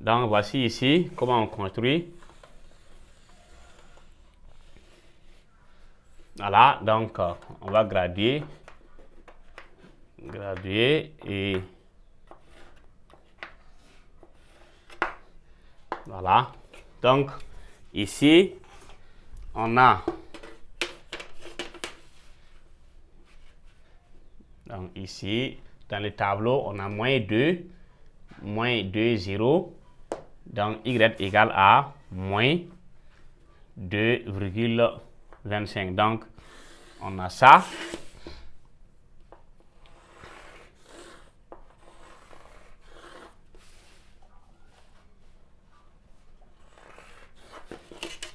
Donc, voici ici comment on construit. Voilà, donc on va graduer et voilà. Donc, ici, on a donc ici, dans le tableau, on a moins 2, 0. Donc, y égale à moins 2,25. Donc, on a ça.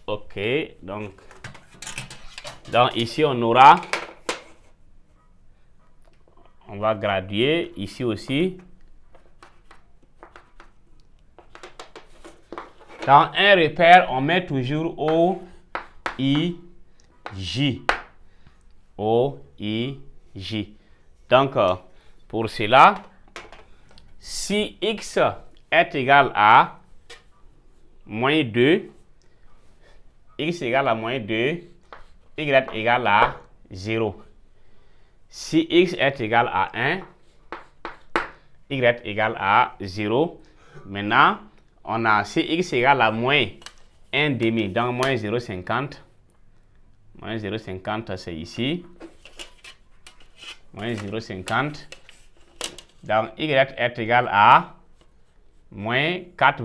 OK. Donc ici, on aura... On va graduer ici aussi. Dans un repère, on met toujours O, I, J. O, I, J. Donc, pour cela, si X est égal à moins 2, X égale à moins 2, Y égale à 0. Si X est égal à 1, Y égale à 0. Maintenant, on a si X égale à moins 1 demi, donc moins 0,50. Moins 0,50, c'est ici. Moins 0,50. Donc, Y est égal à moins 4,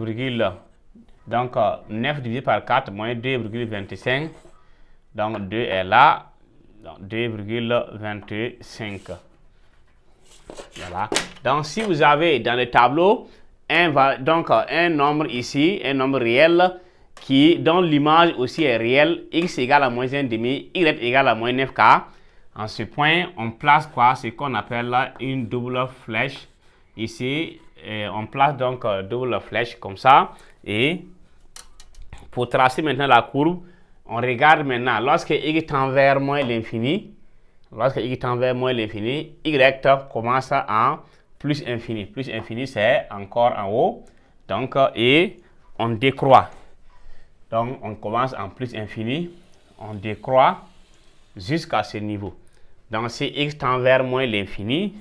donc 9 divisé par 4, moins 2,25. Donc, 2 est là. 2,25. Voilà. Donc, si vous avez dans le tableau un nombre ici, un nombre réel dont l'image aussi est réelle, x égale à moins 1 demi, y égale à moins 9k. En ce point, on place quoi? Ce qu'on appelle là une double flèche. Ici, on place donc double flèche comme ça. Et pour tracer maintenant la courbe, on regarde maintenant, lorsque y tend vers moins l'infini, y commence en plus infini. Plus infini, c'est encore en haut. Donc, et on décroît. Donc, on commence en plus infini, on décroît jusqu'à ce niveau. Donc, si x tend vers moins l'infini,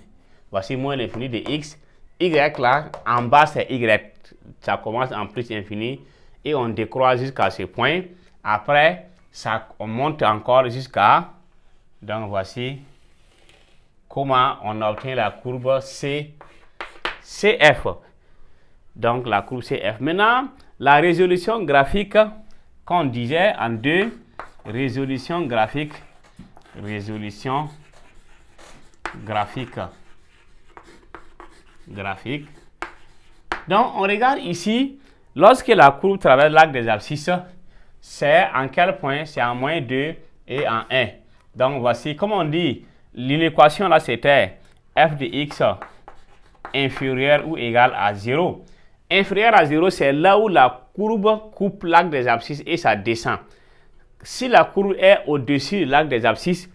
voici moins l'infini de x. Y là, en bas, c'est y. Ça commence en plus infini et on décroît jusqu'à ce point. Après, on monte encore jusqu'à... Donc, voici comment on obtient la courbe CF. Donc, la courbe CF. Maintenant, la résolution graphique, qu'on disait en deux, résolution graphique. Donc, on regarde ici, lorsque la courbe traverse l'arc des abscisses, c'est en quel point? C'est en moins 2 et en 1. Donc, voici, comme on dit, l'inéquation là, c'était f de x inférieur ou égal à 0. Inférieur à 0, c'est là où la courbe coupe l'arc des abscisses et ça descend. Si la courbe est au-dessus de l'arc des abscisses,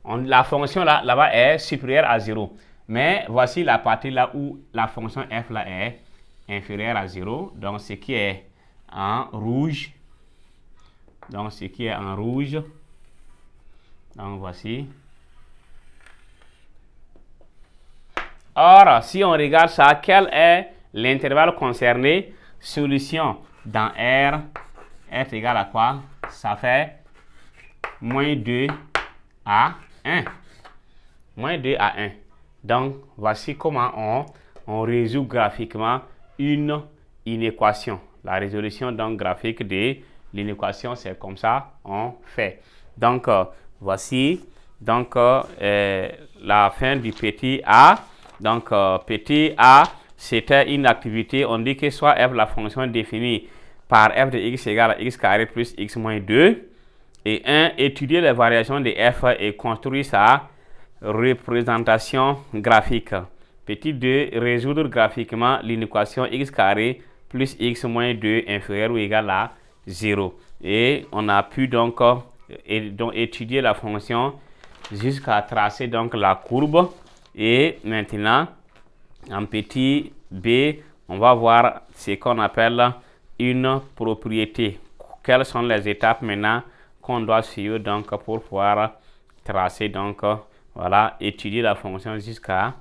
la fonction là-bas est supérieure à 0. Mais voici la partie là où la fonction f là est inférieure à 0. Donc, ce qui est en rouge. Donc, voici. Or, si on regarde ça, quel est l'intervalle concerné? Solution dans R est égal à quoi? Ça fait moins 2 à 1. Moins 2 à 1. Donc, voici comment on résout graphiquement une inéquation. La résolution donc graphique de l'inéquation, c'est comme ça on fait. Donc, voici donc la fin du petit a. Donc, petit a, c'était une activité. On dit que soit f, la fonction définie par f de x égale à x carré plus x moins 2. Et 1, étudier les variations de f et construire sa représentation graphique. Petit 2, résoudre graphiquement l'inéquation x carré plus x moins 2 inférieur ou égal à 0. Et on a pu donc étudier la fonction jusqu'à tracer donc la courbe. Et maintenant, en petit b, on va voir ce qu'on appelle une propriété. Quelles sont les étapes maintenant qu'on doit suivre donc pour pouvoir tracer, donc voilà, étudier la fonction jusqu'à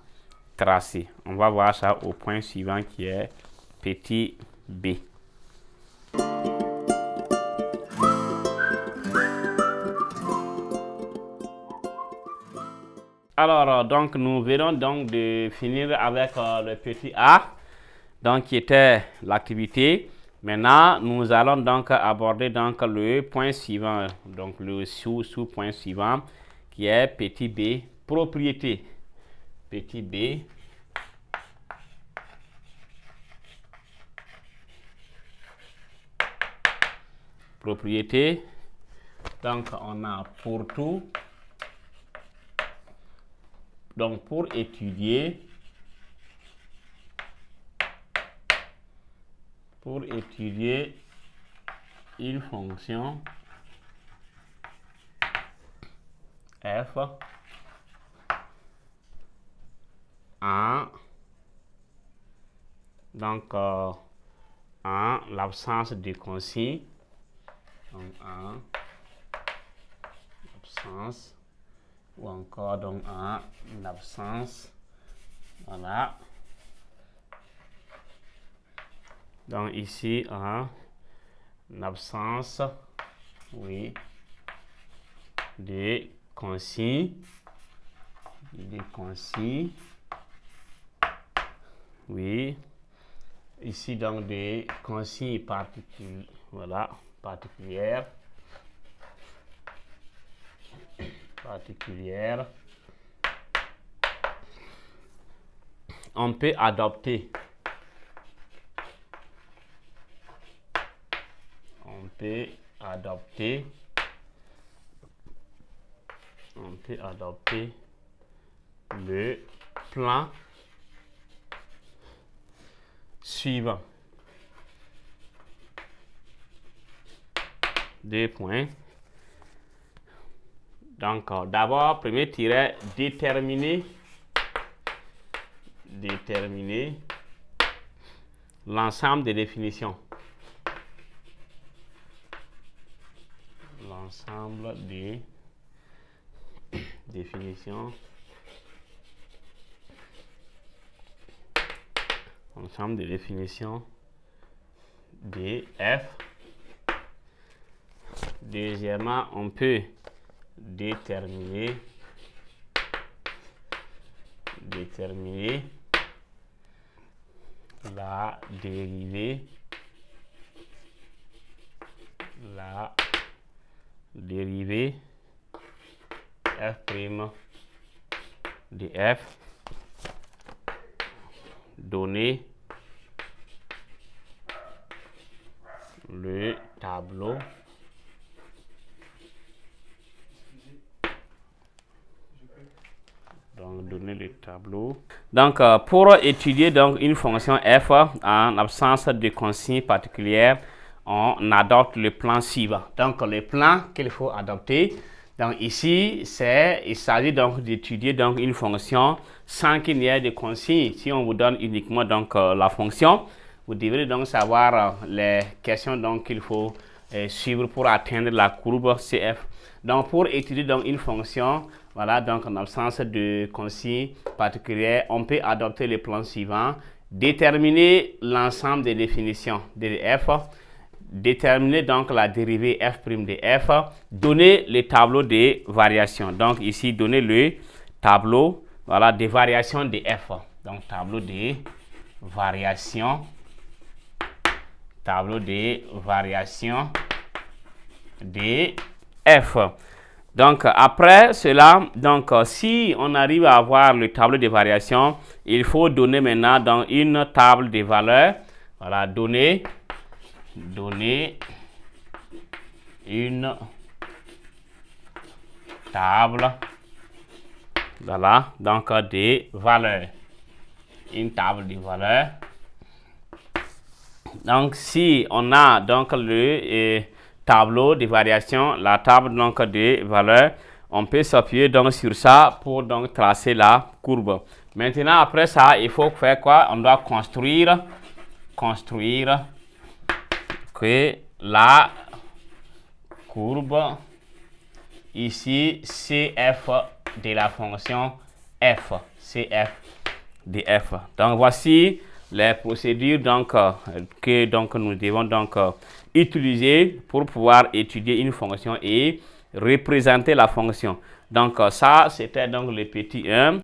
tracer. On va voir ça au point suivant qui est petit b. Alors, donc, nous venons donc de finir avec le petit a, donc qui était l'activité. Maintenant, nous allons donc aborder donc le point suivant, donc le sous-point suivant, qui est petit b, propriété. Petit b. Propriété. Donc, on a pour tout. Donc, pour étudier une fonction f en l'absence de consigne, donc en absence, ou encore donc en absence, voilà. Donc ici en absence, oui, de consigne, oui. Ici donc des consignes particulières, voilà, particulières. On peut adopter. Le plan suivant. 2 points. Donc, d'abord, premier tiret, déterminer l'ensemble des définitions. L'ensemble des définitions. Ensemble de définitions de f. Deuxièmement, on peut déterminer la dérivée f' de f, donner le tableau Donc, pour étudier donc une fonction f en absence de consigne particulière, on adopte le plan suivant. Donc, le plan qu'il faut adopter. Donc, ici, il s'agit donc d'étudier donc une fonction sans qu'il n'y ait de consigne. Si on vous donne uniquement donc la fonction, vous devrez donc savoir les questions donc qu'il faut suivre pour atteindre la courbe CF. Donc, pour étudier donc une fonction, voilà, donc en absence de consigne particulière, on peut adopter le plan suivant. Déterminer l'ensemble des définitions de f, déterminer donc la dérivée f' de f, donner le tableau des variations. Donc ici, donner le tableau, voilà, des variations de f. Donc tableau des variations de f. Donc après cela, donc si on arrive à avoir le tableau de variations, il faut donner maintenant dans une table de valeurs. Voilà, donner une table, voilà, donc des valeurs. Une table de valeurs. Donc si on a donc le tableau de variation, la table donc de valeurs, on peut s'appuyer donc sur ça pour donc tracer la courbe. Maintenant après ça, il faut faire quoi? On doit construire construire que la courbe ici CF de la fonction f, CF de f. Donc voici les procédures que nous devons utiliser pour pouvoir étudier une fonction et représenter la fonction. Donc ça c'était donc le petit 1.